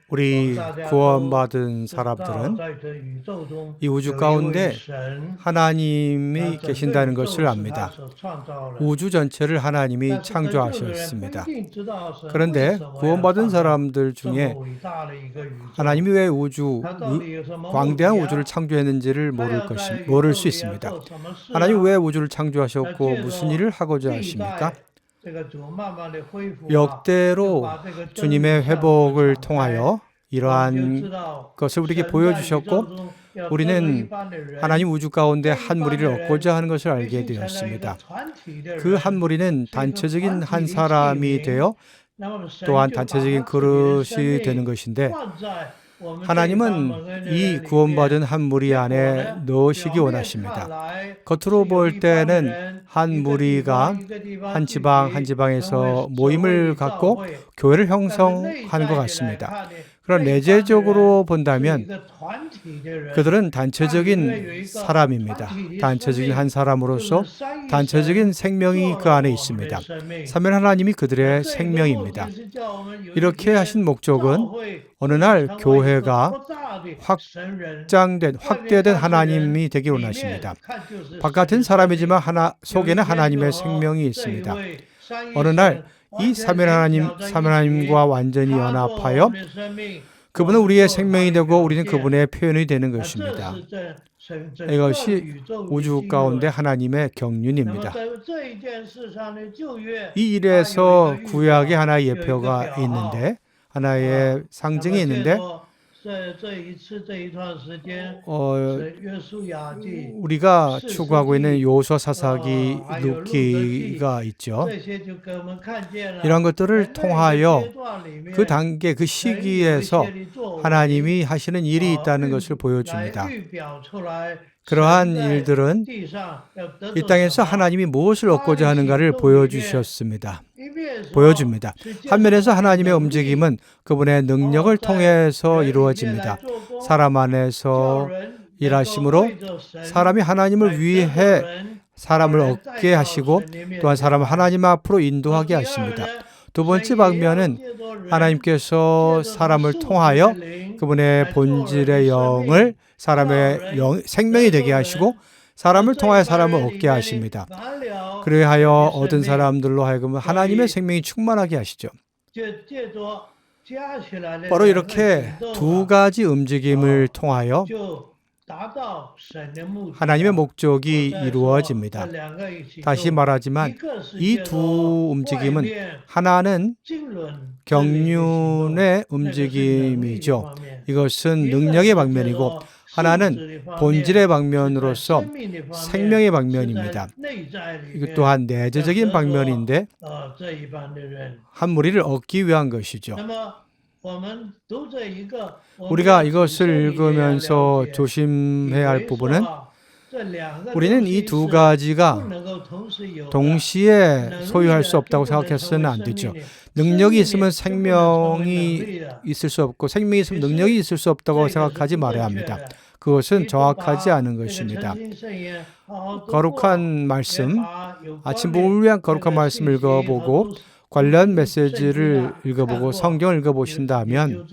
우리 구원받은 사람들은 이 우주 가운데 하나님이 계신다는 것을 압니다. 우주 전체를 하나님이 창조하셨습니다. 그런데 구원받은 사람들 중에 하나님이 왜 광대한 우주를 창조했는지를 모를 수 있습니다. 하나님이 왜 우주를 창조하셨고 무슨 일을 하고자 하십니까? 역대로 주님의 회복을 통하여 이러한 것을 우리에게 보여주셨고 우리는 하나님 우주 가운데 한 무리를 얻고자 하는 것을 알게 되었습니다. 그 한 무리는 단체적인 한 사람이 되어 또한 단체적인 그릇이 되는 것인데 하나님은 이 구원받은 한 무리 안에 넣으시기 원하십니다. 겉으로 볼 때는 한 무리가 한 지방에서 모임을 갖고 교회를 형성하는 것 같습니다. 그런 내재적으로 본다면 그들은 단체적인 사람입니다. 단체적인 한 사람으로서 단체적인 생명이 그 안에 있습니다. 삼위 하나님이 그들의 생명입니다. 이렇게 하신 목적은 어느 날 교회가 확대된 하나님이 되기 원하십니다. 바깥은 사람이지만 속에는 하나님의 생명이 있습니다. 어느 날 이 삼위 하나님과 완전히 연합하여 그분은 우리의 생명이 되고 우리는 그분의 표현이 되는 것입니다. 이것이 우주 가운데 하나님의 경륜입니다. 이 일에서 구약에 하나의 예표가 있는데 하나의 상징이 있는데 우리가 추구하고 있는 여호수아 사사기 룻기가 있죠. 이런 것들을 통하여 그 단계 그 시기에서 하나님이 하시는 일이 있다는 것을 보여줍니다. 그러한 일들은 이 땅에서 하나님이 무엇을 얻고자 하는가를 보여줍니다. 한면에서 하나님의 움직임은 그분의 능력을 통해서 이루어집니다. 사람 안에서 일하심으로 사람이 하나님을 위해 사람을 얻게 하시고 또한 사람을 하나님 앞으로 인도하게 하십니다. 두 번째 방면은 하나님께서 사람을 통하여 그분의 본질의 영을 사람의 생명이 되게 하시고 사람을 통하여 사람을 얻게 하십니다. 그리하여 얻은 사람들로 하여금 하나님의 생명이 충만하게 하시죠. 바로 이렇게 두 가지 움직임을 통하여 하나님의 목적이 이루어집니다. 다시 말하지만 이 두 움직임은 하나는 경륜의 움직임이죠. 이것은 능력의 방면이고 하나는 본질의 방면으로서 생명의 방면입니다. 이것 또한 내재적인 방면인데 한 무리를 얻기 위한 것이죠. 우리가 이것을 읽으면서 조심해야 할 부분은 우리는 이 두 가지가 동시에 소유할 수 없다고 생각해서는 안 되죠. 능력이 있으면 생명이 있을 수 없고 생명이 있으면 능력이 있을 수 없다고 생각하지 말아야 합니다. 그것은 정확하지 않은 것입니다. 거룩한 말씀, 아침 복음을 위한 거룩한 말씀을 읽어보고 관련 메시지를 읽어보고 성경을 읽어보신다면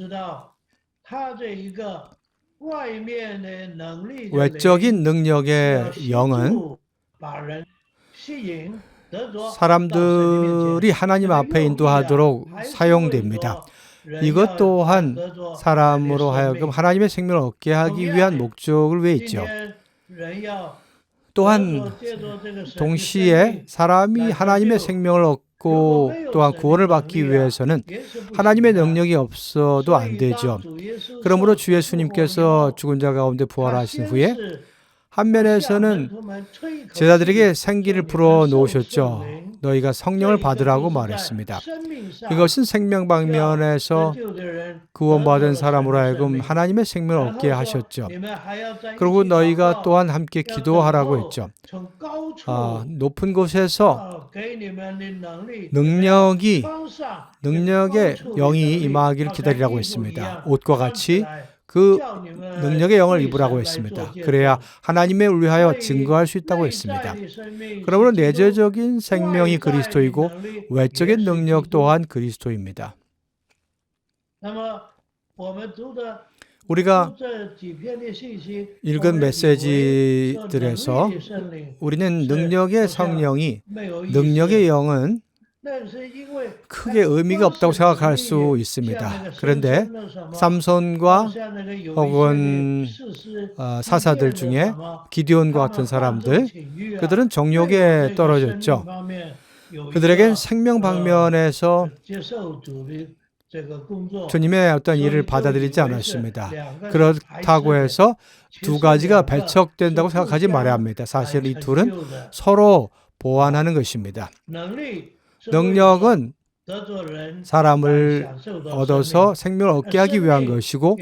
외적인 능력의 영은 사람들이 하나님 앞에 인도하도록 사용됩니다. 이것 또한 사람으로 하여금 하나님의 생명을 얻게 하기 위한 목적을 위해 있죠. 또한 동시에 사람이 하나님의 생명을 얻고 또한 구원을 받기 위해서는 하나님의 능력이 없어도 안 되죠. 그러므로 주 예수님께서 죽은 자 가운데 부활하신 후에 한 면에서는 제자들에게 생기를 불어 놓으셨죠. 너희가 성령을 받으라고 말했습니다. 이것은 생명 방면에서 구원받은 사람으로 하여금 하나님의 생명을 얻게 하셨죠. 그리고 너희가 또한 함께 기도하라고 했죠. 높은 곳에서 능력의 영이 임하기를 기다리라고 했습니다. 옷과 같이 그 능력의 영을 입으라고 했습니다. 그래야 하나님을 위하여 증거할 수 있다고 했습니다. 그러므로 내재적인 생명이 그리스도이고 외적인 능력 또한 그리스도입니다. 우리가 읽은 메시지들에서 우리는 능력의 성령이, 능력의 영은 크게 의미가 없다고 생각할 수 있습니다. 그런데 삼손과 혹은 사사들 중에 기드온과 같은 사람들, 그들은 정욕에 떨어졌죠. 그들에겐 생명 방면에서 주님의 어떤 일을 받아들이지 않았습니다. 그렇다고 해서 두 가지가 배척된다고 생각하지 말아야 합니다. 사실 이 둘은 서로 보완하는 것입니다. 능력은 사람을 얻어서 생명을 얻게 하기 위한 것이고,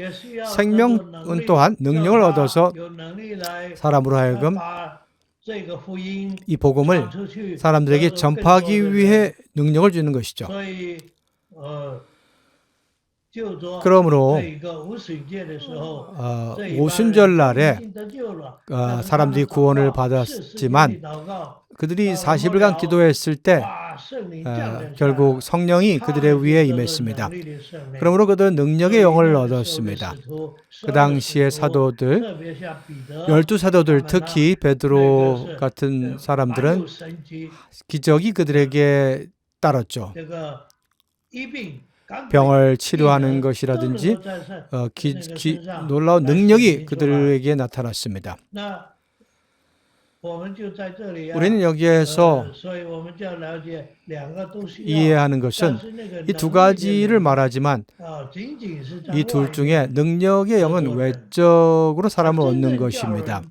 생명은 또한 능력을 얻어서 사람으로 하여금 이 복음을 사람들에게 전파하기 위해 능력을 주는 것이죠. 그러므로 오순절날에 사람들이 구원을 받았지만 그들이 40일간 기도했을 때 결국 성령이 그들의 위에 임했습니다. 그러므로 그들은 능력의 영을 얻었습니다. 그 당시의 사도들, 12사도들, 특히 베드로 같은 사람들은 기적이 그들에게 따랐죠. 병을 치료하는 것이라든지 놀라운 능력이 그들에게 나타났습니다. 우리는 여기에서 이해하는 것은 이 두 가지를 말하지만 이 둘 중에 능력의 영은 외적으로 사람을 얻는 것입니다.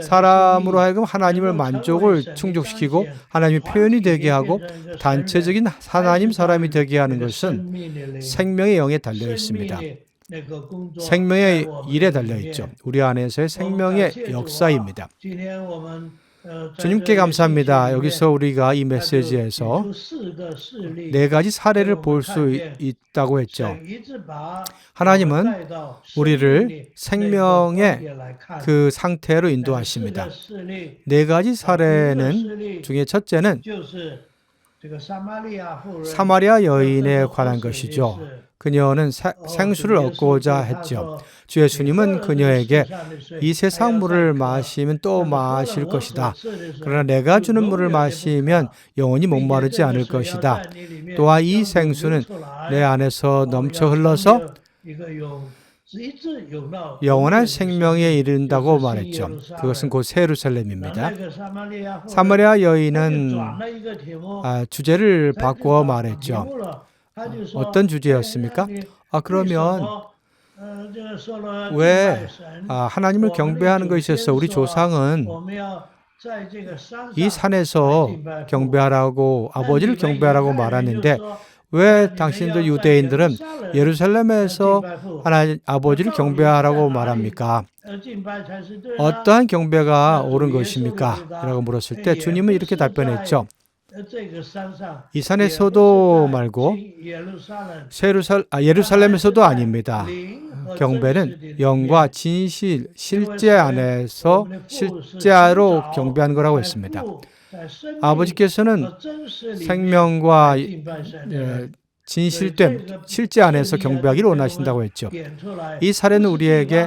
사람으로 하여금 하나님을 만족을 충족시키고 하나님의 표현이 되게 하고 단체적인 하나님 사람이 되게 하는 것은 생명의 영에 달려 있습니다. 생명의 일에 달려 있죠. 우리 안에서의 생명의 역사입니다. 주님께 감사합니다. 여기서 우리가 이 메시지에서 4가지 사례를 볼 수 있다고 했죠. 하나님은 우리를 생명의 그 상태로 인도하십니다. 4가지 사례는 중에 첫째는 사마리아 여인에 관한 것이죠. 그녀는 생수를 얻고자 했죠. 주 예수님은 그녀에게 이 세상 물을 마시면 또 마실 것이다. 그러나 내가 주는 물을 마시면 영원히 목마르지 않을 것이다. 또한 이 생수는 내 안에서 넘쳐 흘러서 영원한 생명에 이른다고 말했죠. 그것은 곧 예루살렘입니다. 사마리아 여인은 주제를 바꾸어 말했죠. 어떤 주제였습니까? 그러면 왜 하나님을 경배하는 것에 있어서 우리 조상은 이 산에서 경배하라고, 아버지를 경배하라고 말하는데 왜 당신들 유대인들은 예루살렘에서 하나님 아버지를 경배하라고 말합니까? 어떠한 경배가 옳은 것입니까? 라고 물었을 때 주님은 이렇게 답변했죠. 이 산에서도 말고 예루살렘에서도 아닙니다. 경배는 영과 진실, 실제 안에서 실제로 경배하는 거라고 했습니다. 아버지께서는 생명과 진실됨, 실제 안에서 경배하기를 원하신다고 했죠. 이 사례는 우리에게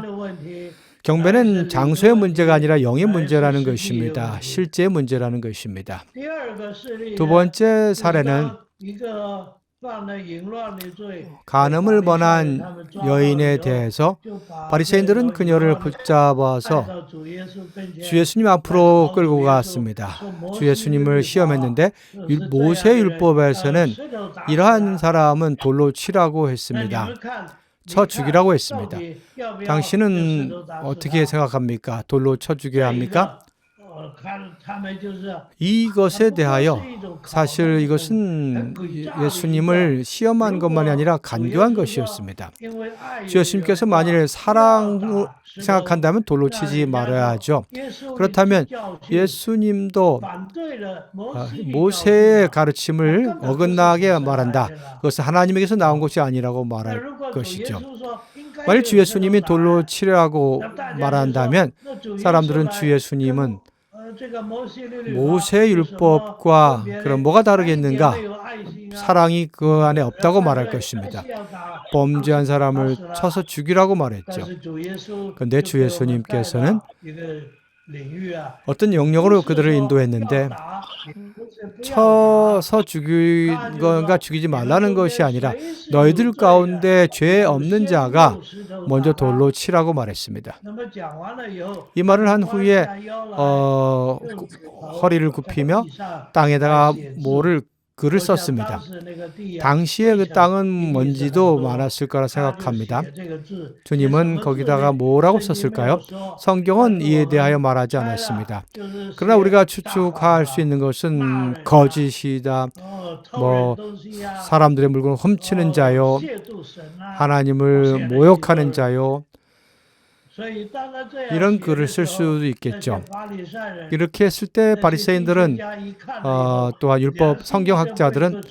경배는 장소의 문제가 아니라 영의 문제라는 것입니다. 실제의 문제라는 것입니다. 두 번째 사례는 간음을 범한 여인에 대해서 바리새인들은 그녀를 붙잡아서 주 예수님 앞으로 끌고 갔습니다. 주 예수님을 시험했는데 모세 율법에서는 이러한 사람은 돌로 치라고 했습니다. 쳐 죽이라고 했습니다. 당신은 어떻게 생각합니까? 돌로 쳐 죽여야 합니까? 이것에 대하여 사실 이것은 예수님을 시험한 것만이 아니라 간교한 것이었습니다. 주 예수님께서 만일 사랑을 생각한다면 돌로 치지 말아야 하죠. 그렇다면 예수님도 모세의 가르침을 어긋나게 말한다. 그것은 하나님에게서 나온 것이 아니라고 말할 것이죠. 만일 주 예수님이 돌로 치라고 말한다면 사람들은 주 예수님은 모세 율법과 그럼 뭐가 다르겠는가? 사랑이 그 안에 없다고 말할 것입니다. 범죄한 사람을 쳐서 죽이라고 말했죠. 그런데 주 예수님께서는 어떤 영역으로 그들을 인도했는데 쳐서 죽인 건가 죽이지 말라는 것이 아니라 너희들 가운데 죄 없는 자가 먼저 돌로 치라고 말했습니다. 이 말을 한 후에 허리를 굽히며 땅에다가 글을 썼습니다. 당시에 그 땅은 먼지도 많았을 거라 생각합니다. 주님은 거기다가 뭐라고 썼을까요? 성경은 이에 대하여 말하지 않았습니다. 그러나 우리가 추측할 수 있는 것은 거짓이다, 사람들의 물건을 훔치는 자요, 하나님을 모욕하는 자요, 이런 글을 쓸 수도 있겠죠. 이렇게 했을 때 바리새인들은 또한 율법 성경학자들은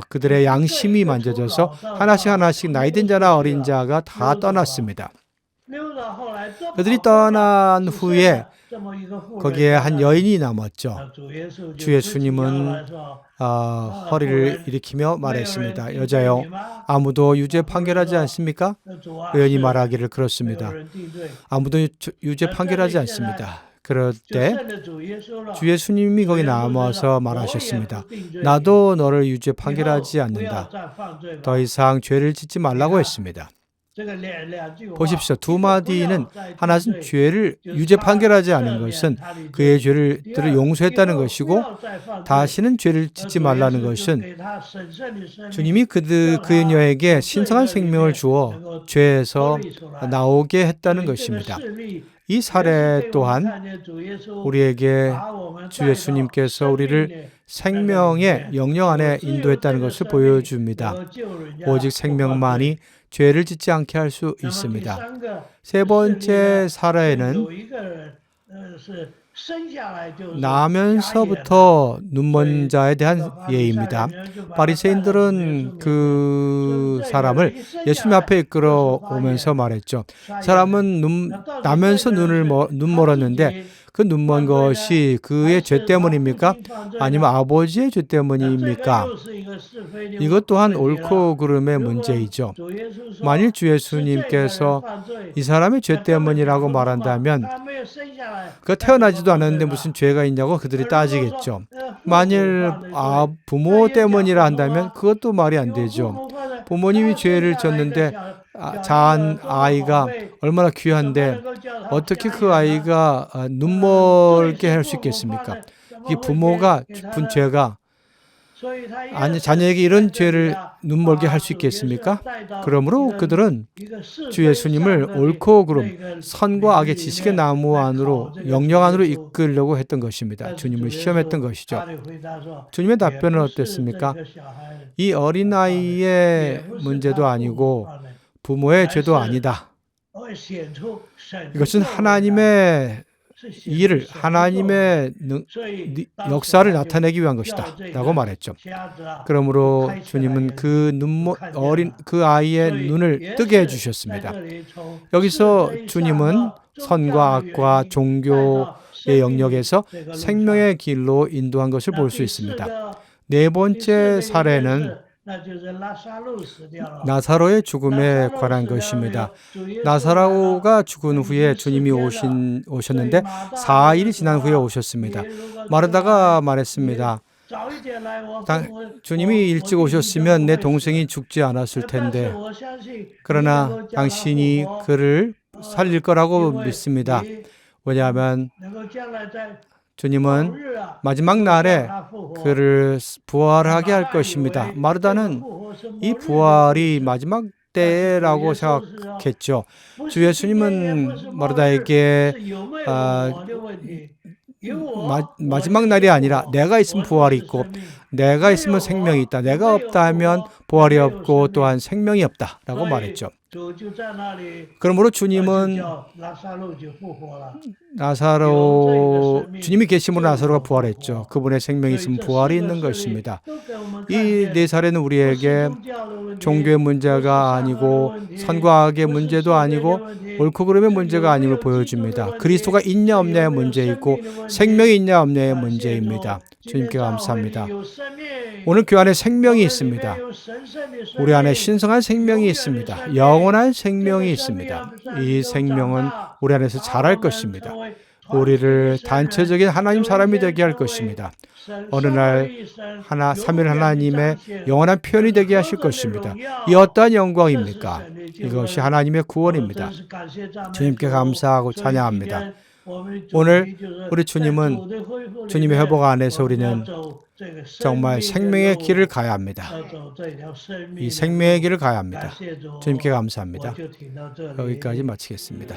그들의 양심이 만져져서 하나씩 나이든 자나 어린 자가 다 떠났습니다. 그들이 떠난 후에 거기에 한 여인이 남았죠. 주 예수님은 허리를 일으키며 말했습니다. 여자여, 아무도 유죄 판결하지 않습니까? 여인이 말하기를 그렇습니다. 아무도 유죄 판결하지 않습니다. 그럴 때 주 예수님이 거기 남아서 말하셨습니다. 나도 너를 유죄 판결하지 않는다. 더 이상 죄를 짓지 말라고 했습니다. 보십시오. 두 마디는 하나는 죄를 유죄 판결하지 않은 것은 그의 죄들을 용서했다는 것이고 다시는 죄를 짓지 말라는 것은 주님이 그녀에게 신성한 생명을 주어 죄에서 나오게 했다는 것입니다. 이 사례 또한 우리에게 주 예수님께서 우리를 생명의 영역 안에 인도했다는 것을 보여줍니다. 오직 생명만이 죄를 짓지 않게 할 수 있습니다. 세 번째 사례는 나면서부터 눈먼 자에 대한 예입니다. 바리새인들은 그 사람을 예수님 앞에 이끌어 오면서 말했죠. 사람은 나면서 눈 멀었는데 그 눈먼 것이 그의 죄 때문입니까? 아니면 아버지의 죄 때문입니까? 이것 또한 옳고 그름의 문제이죠. 만일 주 예수님께서 이 사람의 죄 때문이라고 말한다면 그 태어나지도 않았는데 무슨 죄가 있냐고 그들이 따지겠죠. 만일 부모 때문이라 한다면 그것도 말이 안 되죠. 부모님이 죄를 졌는데 자한 아이가 얼마나 귀한데 어떻게 그 아이가 눈멀게 할 수 있겠습니까? 이 부모가 분 죄가 자녀에게 이런 죄를 눈멀게 할 수 있겠습니까? 그러므로 그들은 주 예수님을 옳고 그름, 선과 악의 지식의 나무 안으로, 영역 안으로 이끌려고 했던 것입니다. 주님을 시험했던 것이죠. 주님의 답변은 어땠습니까? 이 어린아이의 문제도 아니고 부모의 죄도 아니다. 이것은 하나님의 일을, 하나님의 역사를 나타내기 위한 것이다 라고 말했죠. 그러므로 주님은 그 아이의 눈을 뜨게 해주셨습니다. 여기서 주님은 선과 악과 종교의 영역에서 생명의 길로 인도한 것을 볼 수 있습니다. 네 번째 사례는 나사로의 죽음에 관한 것입니다. 나사로가 죽은 후에 주님이 오셨는데 4일이 지난 후에 오셨습니다. 마르다가 말했습니다. 주님이 일찍 오셨으면 내 동생이 죽지 않았을 텐데 그러나 당신이 그를 살릴 거라고 믿습니다. 왜냐하면 주님은 마지막 날에 그를 부활하게 할 것입니다. 마르다는 이 부활이 마지막 때라고 생각했죠. 주 예수님은 마르다에게 마지막 날이 아니라 내가 있으면 부활이 있고 내가 있으면 생명이 있다. 내가 없다 하면 부활이 없고 또한 생명이 없다라고 말했죠. 그러므로 주님은 주님이 계심으로 나사로가 부활했죠. 그분의 생명이 있으면 부활이 있는 것입니다. 이 네 사례는 우리에게 종교의 문제가 아니고 선과 악의 문제도 아니고 옳고 그름의 문제가 아님을 보여줍니다. 그리스도가 있냐 없냐의 문제이고 생명이 있냐 없냐의 문제입니다. 주님께 감사합니다. 오늘 그 안에 생명이 있습니다. 우리 안에 신성한 생명이 있습니다. 영원한 생명이 있습니다. 이 생명은 우리 안에서 자랄 것입니다. 우리를 단체적인 하나님 사람이 되게 할 것입니다. 어느 날 삼위일 하나님의 영원한 표현이 되게 하실 것입니다. 이 어떠한 영광입니까? 이것이 하나님의 구원입니다. 주님께 감사하고 찬양합니다. 오늘 우리 주님은 주님의 회복 안에서 우리는 정말 생명의 길을 가야 합니다. 이 생명의 길을 가야 합니다. 주님께 감사합니다. 여기까지 마치겠습니다.